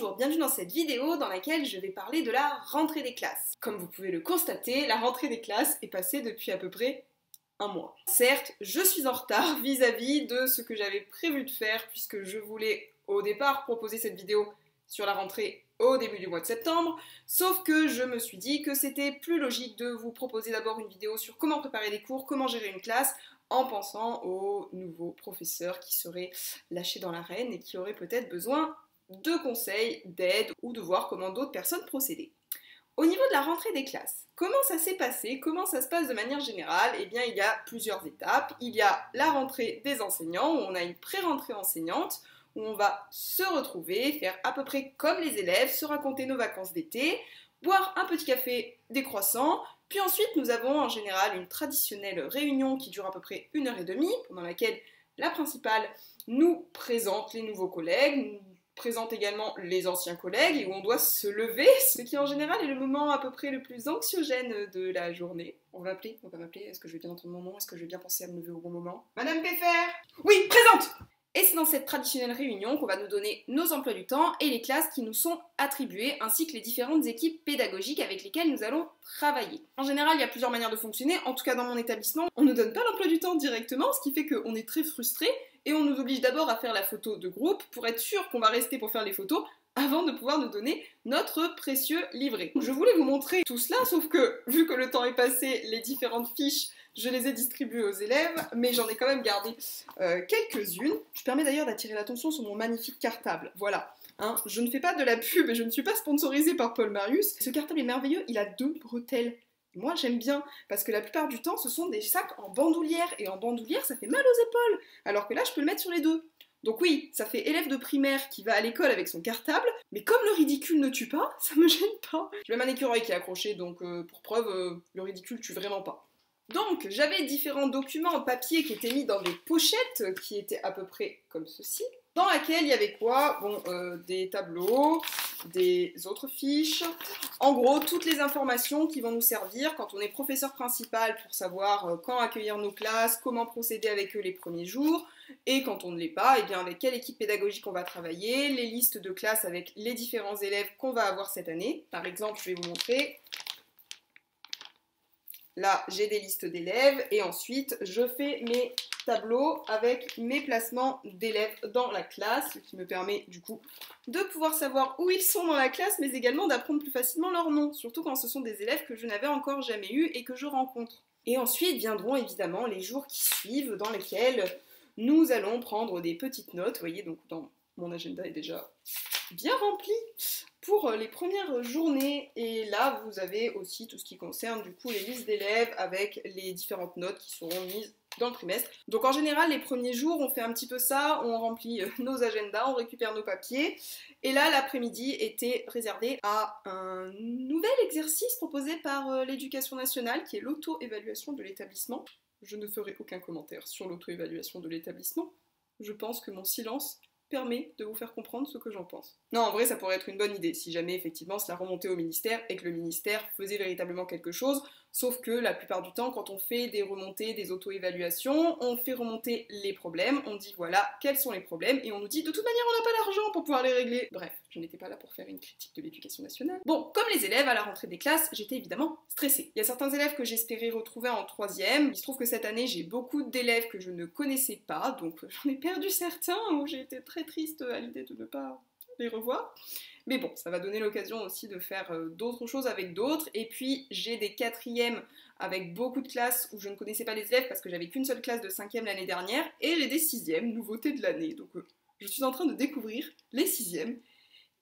Bonjour, bienvenue dans cette vidéo dans laquelle je vais parler de la rentrée des classes. Comme vous pouvez le constater, la rentrée des classes est passée depuis à peu près un mois. Certes, je suis en retard vis-à-vis de ce que j'avais prévu de faire puisque je voulais au départ proposer cette vidéo sur la rentrée au début du mois de septembre, sauf que je me suis dit que c'était plus logique de vous proposer d'abord une vidéo sur comment préparer des cours, comment gérer une classe, en pensant aux nouveaux professeurs qui seraient lâchés dans l'arène et qui auraient peut-être besoin de conseils, d'aide ou de voir comment d'autres personnes procédaient. Au niveau de la rentrée des classes, comment ça s'est passé? Comment ça se passe de manière générale? Eh bien, il y a plusieurs étapes. Il y a la rentrée des enseignants, où on a une pré-rentrée enseignante, où on va se retrouver, faire à peu près comme les élèves, se raconter nos vacances d'été, boire un petit café, des croissants, puis ensuite nous avons en général une traditionnelle réunion qui dure à peu près 1h30, pendant laquelle la principale nous présente les nouveaux collègues, nous présente également les anciens collègues et où on doit se lever, ce qui en général est le moment à peu près le plus anxiogène de la journée. On va m'appeler, est-ce que je vais bien entendre mon nom, est-ce que je vais bien penser à me lever au bon moment? Madame Pfeffer! Oui, présente! Et c'est dans cette traditionnelle réunion qu'on va nous donner nos emplois du temps et les classes qui nous sont attribuées, ainsi que les différentes équipes pédagogiques avec lesquelles nous allons travailler. En général, il y a plusieurs manières de fonctionner, en tout cas dans mon établissement, on ne donne pas l'emploi du temps directement, ce qui fait qu'on est très frustré, et on nous oblige d'abord à faire la photo de groupe pour être sûr qu'on va rester pour faire les photos avant de pouvoir nous donner notre précieux livret. Je voulais vous montrer tout cela, sauf que, vu que le temps est passé, les différentes fiches, je les ai distribuées aux élèves, mais j'en ai quand même gardé quelques-unes. Je permets d'ailleurs d'attirer l'attention sur mon magnifique cartable, voilà. Hein, je ne fais pas de la pub et je ne suis pas sponsorisée par Paul Marius. Ce cartable est merveilleux, il a 2 bretelles. Moi j'aime bien, parce que la plupart du temps ce sont des sacs en bandoulière, et en bandoulière ça fait mal aux épaules, alors que là je peux le mettre sur les deux. Donc oui, ça fait élève de primaire qui va à l'école avec son cartable, mais comme le ridicule ne tue pas, ça me gêne pas. J'ai même un écureuil qui est accroché, donc pour preuve, le ridicule tue vraiment pas. Donc j'avais différents documents en papier qui étaient mis dans des pochettes qui étaient à peu près comme ceci, dans laquelle il y avait quoi? Bon, des tableaux, des autres fiches, en gros toutes les informations qui vont nous servir quand on est professeur principal pour savoir quand accueillir nos classes, comment procéder avec eux les premiers jours, et quand on ne l'est pas, et bien avec quelle équipe pédagogique on va travailler, les listes de classes avec les différents élèves qu'on va avoir cette année. Par exemple, je vais vous montrer. Là, j'ai des listes d'élèves et ensuite, je fais mes tableaux avec mes placements d'élèves dans la classe, ce qui me permet du coup de pouvoir savoir où ils sont dans la classe, mais également d'apprendre plus facilement leur nom, surtout quand ce sont des élèves que je n'avais encore jamais eus et que je rencontre. Et ensuite viendront évidemment les jours qui suivent dans lesquels nous allons prendre des petites notes. Vous voyez, donc mon agenda est déjà bien rempli pour les premières journées, et là vous avez aussi tout ce qui concerne du coup les listes d'élèves avec les différentes notes qui seront mises dans le trimestre. Donc en général les premiers jours on fait un petit peu ça, on remplit nos agendas, on récupère nos papiers, et là l'après-midi était réservé à un nouvel exercice proposé par l'éducation nationale qui est l'auto-évaluation de l'établissement. Je ne ferai aucun commentaire sur l'auto-évaluation de l'établissement, je pense que mon silence permet de vous faire comprendre ce que j'en pense. Non, en vrai, ça pourrait être une bonne idée, si jamais effectivement cela remontait au ministère et que le ministère faisait véritablement quelque chose, sauf que la plupart du temps, quand on fait des remontées, des auto-évaluations, on fait remonter les problèmes, on dit voilà, quels sont les problèmes, et on nous dit de toute manière, on n'a pas l'argent pour pouvoir les régler. Bref, je n'étais pas là pour faire une critique de l'éducation nationale. Bon, comme les élèves, à la rentrée des classes, j'étais évidemment stressée. Il y a certains élèves que j'espérais retrouver en 3e, il se trouve que cette année, j'ai beaucoup d'élèves que je ne connaissais pas, donc j'en ai perdu certains, où j'ai été très triste à l'idée de ne pas les revoir. Mais bon, ça va donner l'occasion aussi de faire d'autres choses avec d'autres. Et puis, j'ai des 4e avec beaucoup de classes où je ne connaissais pas les élèves parce que j'avais qu'une seule classe de 5e l'année dernière. Et j'ai des 6e, nouveauté de l'année. Donc, je suis en train de découvrir les 6e.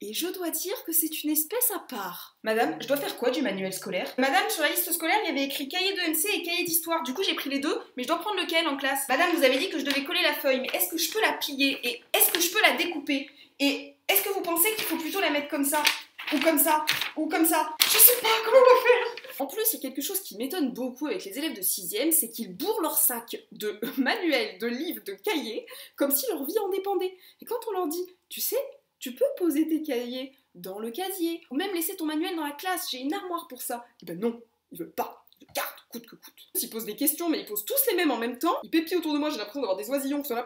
Et je dois dire que c'est une espèce à part. Madame, je dois faire quoi du manuel scolaire? Madame, sur la liste scolaire, il y avait écrit cahier de MC et cahier d'histoire. Du coup, j'ai pris les deux, mais je dois prendre lequel en classe? Madame, vous avez dit que je devais coller la feuille, mais est-ce que je peux la plier? Et est-ce que je peux la découper? Et est-ce que vous pensez qu'il faut plutôt la mettre comme ça? Ou comme ça? Ou comme ça? Je sais pas comment on va faire. En plus, il y a quelque chose qui m'étonne beaucoup avec les élèves de 6e, c'est qu'ils bourrent leur sac de manuels, de livres, de cahiers, comme si leur vie en dépendait. Et quand on leur dit, tu sais, tu peux poser tes cahiers dans le casier, ou même laisser ton manuel dans la classe, j'ai une armoire pour ça. Et ben non, ils veulent pas. Ils gardent coûte que coûte. Ils posent des questions, mais ils posent tous les mêmes en même temps. Ils pépient autour de moi, j'ai l'impression d'avoir des oisillons qui sont là.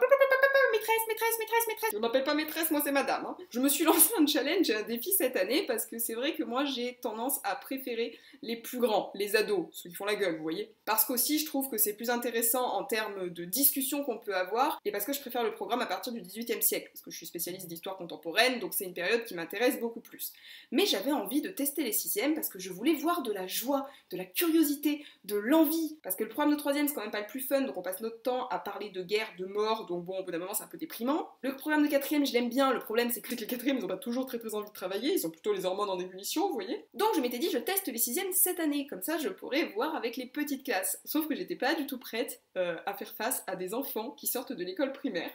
maîtresse. Je ne m'appelle pas maîtresse, moi c'est madame. Hein. Je me suis lancé un challenge et un défi cette année parce que c'est vrai que moi j'ai tendance à préférer les plus grands, les ados, ceux qui font la gueule, vous voyez. Parce qu'aussi je trouve que c'est plus intéressant en termes de discussion qu'on peut avoir et parce que je préfère le programme à partir du XVIIIe siècle, parce que je suis spécialiste d'histoire contemporaine, donc c'est une période qui m'intéresse beaucoup plus. Mais j'avais envie de tester les sixièmes parce que je voulais voir de la joie, de la curiosité, de l'envie, parce que le programme de troisième c'est quand même pas le plus fun, donc on passe notre temps à parler de guerre, de mort, donc bon au bout d'un moment c'est un peu déprimant. Le programme de quatrième je l'aime bien, le problème c'est que les quatrièmes ils ont pas toujours très envie de travailler, ils ont plutôt les hormones en ébullition, vous voyez. Donc je m'étais dit je teste les sixièmes cette année, comme ça je pourrais voir avec les petites classes. Sauf que j'étais pas du tout prête à faire face à des enfants qui sortent de l'école primaire.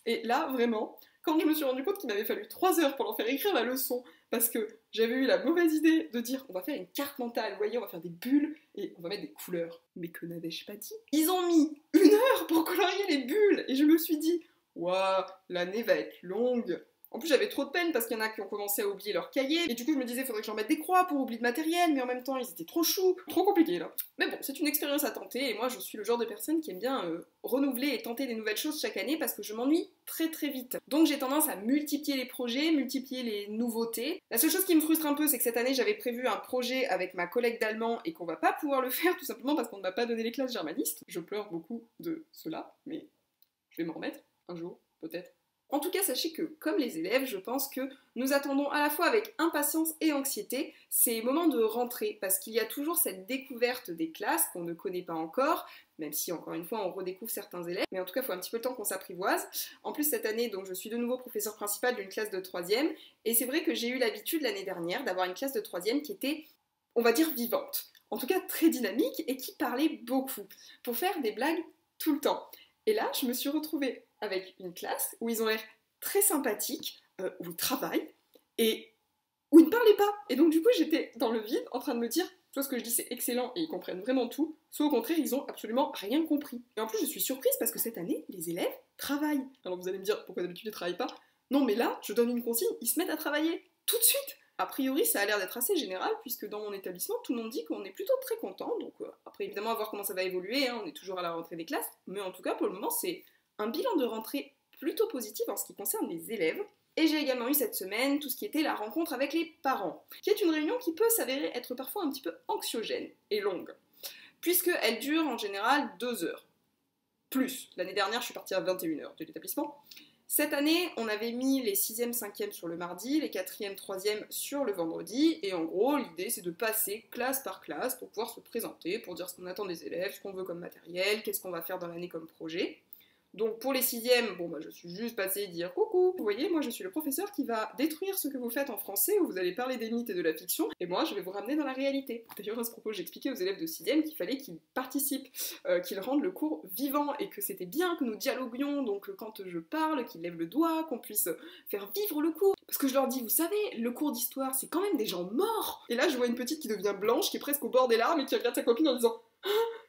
Et là vraiment, quand je me suis rendu compte qu'il m'avait fallu 3 heures pour leur faire écrire la leçon, parce que j'avais eu la mauvaise idée de dire on va faire une carte mentale, vous voyez, on va faire des bulles et on va mettre des couleurs. Mais que n'avais-je pas dit? Ils ont mis 1 heure pour colorier les bulles et je me suis dit waouh, l'année va être longue. En plus j'avais trop de peine parce qu'il y en a qui ont commencé à oublier leur cahier et du coup je me disais faudrait que j'en mette des croix pour oublier de matériel, mais en même temps ils étaient trop choux, trop compliqué là. Mais bon, c'est une expérience à tenter et moi je suis le genre de personne qui aime bien renouveler et tenter des nouvelles choses chaque année parce que je m'ennuie très vite. Donc j'ai tendance à multiplier les projets, multiplier les nouveautés. La seule chose qui me frustre un peu c'est que cette année j'avais prévu un projet avec ma collègue d'allemand et qu'on va pas pouvoir le faire tout simplement parce qu'on ne m'a pas donné les classes germanistes. Je pleure beaucoup de cela, mais je vais m'en remettre un jour, peut-être. En tout cas, sachez que, comme les élèves, je pense que nous attendons à la fois avec impatience et anxiété ces moments de rentrée, parce qu'il y a toujours cette découverte des classes qu'on ne connaît pas encore, même si, encore une fois, on redécouvre certains élèves, mais en tout cas, il faut un petit peu de temps qu'on s'apprivoise. En plus, cette année, donc, je suis de nouveau professeur principal d'une classe de 3e, et c'est vrai que j'ai eu l'habitude l'année dernière d'avoir une classe de 3e qui était, on va dire, vivante, en tout cas très dynamique, et qui parlait beaucoup, pour faire des blagues tout le temps. Et là, je me suis retrouvée avec une classe où ils ont l'air très sympathiques, où ils travaillent, et où ils ne parlaient pas. Et donc du coup, j'étais dans le vide, en train de me dire, soit ce que je dis c'est excellent et ils comprennent vraiment tout, soit au contraire, ils ont absolument rien compris. Et en plus, je suis surprise parce que cette année, les élèves travaillent. Alors vous allez me dire, pourquoi d'habitude ils travaillent pas? Non mais là, je donne une consigne, ils se mettent à travailler, tout de suite. A priori, ça a l'air d'être assez général, puisque dans mon établissement, tout le monde dit qu'on est plutôt très content. Donc après, évidemment, à voir comment ça va évoluer, hein, on est toujours à la rentrée des classes. Mais en tout cas, pour le moment, c'est un bilan de rentrée plutôt positif en ce qui concerne les élèves. Et j'ai également eu cette semaine tout ce qui était la rencontre avec les parents, qui est une réunion qui peut s'avérer être parfois un petit peu anxiogène et longue, puisqu'elle dure en général 2 heures. Plus, l'année dernière, je suis partie à 21 heures de l'établissement. Cette année, on avait mis les 6e, 5e sur le mardi, les 4e, 3e sur le vendredi, et en gros, l'idée c'est de passer classe par classe pour pouvoir se présenter, pour dire ce qu'on attend des élèves, ce qu'on veut comme matériel, qu'est-ce qu'on va faire dans l'année comme projet. Donc pour les 6e, bon bah je suis juste passée dire coucou, vous voyez, moi je suis le professeur qui va détruire ce que vous faites en français, où vous allez parler des mythes et de la fiction, et moi je vais vous ramener dans la réalité. D'ailleurs à ce propos, j'expliquais aux élèves de 6e qu'il fallait qu'ils participent, qu'ils rendent le cours vivant, et que c'était bien que nous dialoguions, donc quand je parle, qu'ils lèvent le doigt, qu'on puisse faire vivre le cours. Parce que je leur dis, vous savez, le cours d'histoire, c'est quand même des gens morts. Et là je vois une petite qui devient blanche, qui est presque au bord des larmes, et qui regarde sa copine en disant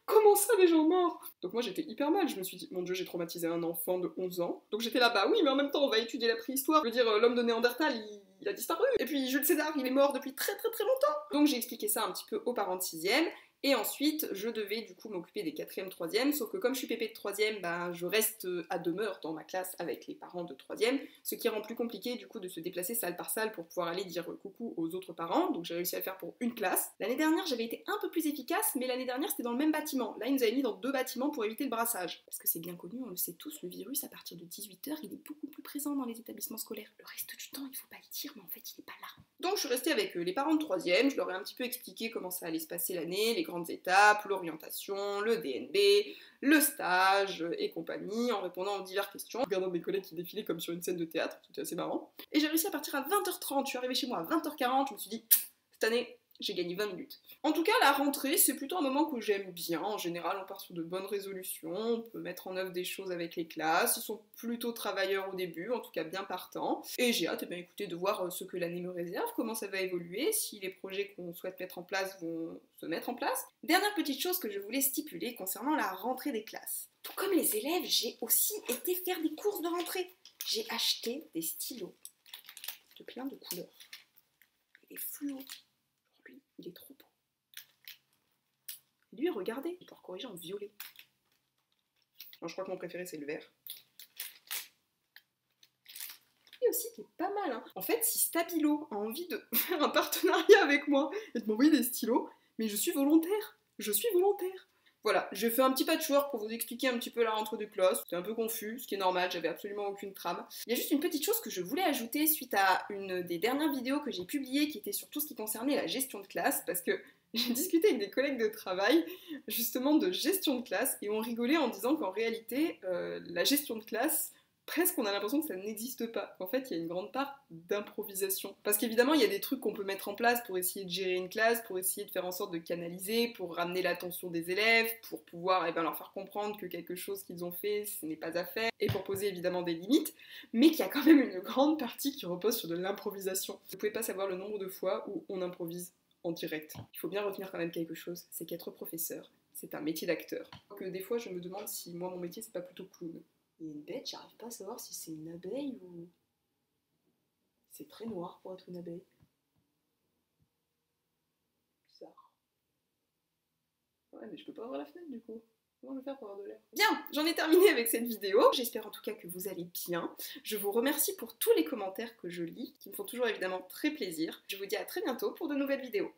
comment ça, les gens morts? Donc moi j'étais hyper mal, je me suis dit, mon dieu, j'ai traumatisé un enfant de 11 ans. Donc j'étais là, bah oui, mais en même temps, on va étudier la préhistoire. Je veux dire, l'homme de Néandertal, il a disparu. Et puis Jules César, il est mort depuis très longtemps. Donc j'ai expliqué ça un petit peu aux parents de 6e. Et ensuite, je devais du coup m'occuper des 4e, 3e, sauf que comme je suis pépé de 3e, bah, je reste à demeure dans ma classe avec les parents de 3e, ce qui rend plus compliqué du coup de se déplacer salle par salle pour pouvoir aller dire coucou aux autres parents, donc j'ai réussi à le faire pour une classe. L'année dernière, j'avais été un peu plus efficace, mais l'année dernière, c'était dans le même bâtiment. Là, ils nous avaient mis dans 2 bâtiments pour éviter le brassage. Parce que c'est bien connu, on le sait tous, le virus, à partir de 18 h, il est beaucoup plus présent dans les établissements scolaires. Le reste du temps, il faut pas le dire, mais en fait, il est pas là. Donc je suis restée avec les parents de 3e, je leur ai un petit peu expliqué comment ça allait se passer l'année, les grandes étapes, l'orientation, le DNB, le stage et compagnie, en répondant aux diverses questions, en regardant mes collègues qui défilaient comme sur une scène de théâtre, c'était assez marrant. Et j'ai réussi à partir à 20 h 30, je suis arrivée chez moi à 20 h 40, je me suis dit, cette année, j'ai gagné 20 minutes. En tout cas, la rentrée, c'est plutôt un moment que j'aime bien. En général, on part sur de bonnes résolutions, on peut mettre en œuvre des choses avec les classes, ils sont plutôt travailleurs au début, en tout cas bien partants. Et j'ai hâte, écoutez, de voir ce que l'année me réserve, comment ça va évoluer, si les projets qu'on souhaite mettre en place vont se mettre en place. Dernière petite chose que je voulais stipuler concernant la rentrée des classes. Tout comme les élèves, j'ai aussi été faire des courses de rentrée. J'ai acheté des stylos de plein de couleurs. Et des fluos. Lui, il est trop beau. Lui, regardez, il peut corriger en violet. Non, je crois que mon préféré, c'est le vert. aussi qui est pas mal, hein. En fait, si Stabilo a envie de faire un partenariat avec moi et de m'envoyer des stylos, mais je suis volontaire. Je suis volontaire. Voilà, j'ai fait un petit patchwork pour vous expliquer un petit peu la rentrée de classe. C'était un peu confus, ce qui est normal, j'avais absolument aucune trame. Il y a juste une petite chose que je voulais ajouter suite à une des dernières vidéos que j'ai publiées qui était sur tout ce qui concernait la gestion de classe, parce que j'ai discuté avec des collègues de travail justement de gestion de classe et on rigolait en disant qu'en réalité, la gestion de classe, presque on a l'impression que ça n'existe pas. En fait, il y a une grande part d'improvisation. Parce qu'évidemment, il y a des trucs qu'on peut mettre en place pour essayer de gérer une classe, pour essayer de faire en sorte de canaliser, pour ramener l'attention des élèves, pour pouvoir leur faire comprendre que quelque chose qu'ils ont fait, ce n'est pas à faire, et pour poser évidemment des limites, mais qu'il y a quand même une grande partie qui repose sur de l'improvisation. Vous pouvez pas savoir le nombre de fois où on improvise en direct. Il faut bien retenir quand même quelque chose, c'est qu'être professeur, c'est un métier d'acteur. Donc des fois, je me demande si moi, mon métier, c'est pas plutôt clown. Il y a une bête, j'arrive pas à savoir si c'est une abeille ou... C'est très noir pour être une abeille. Bizarre. Ouais, mais je peux pas ouvrir la fenêtre du coup. Comment je vais faire pour avoir de l'air? Bien, j'en ai terminé avec cette vidéo. J'espère en tout cas que vous allez bien. Je vous remercie pour tous les commentaires que je lis, qui me font toujours évidemment très plaisir. Je vous dis à très bientôt pour de nouvelles vidéos.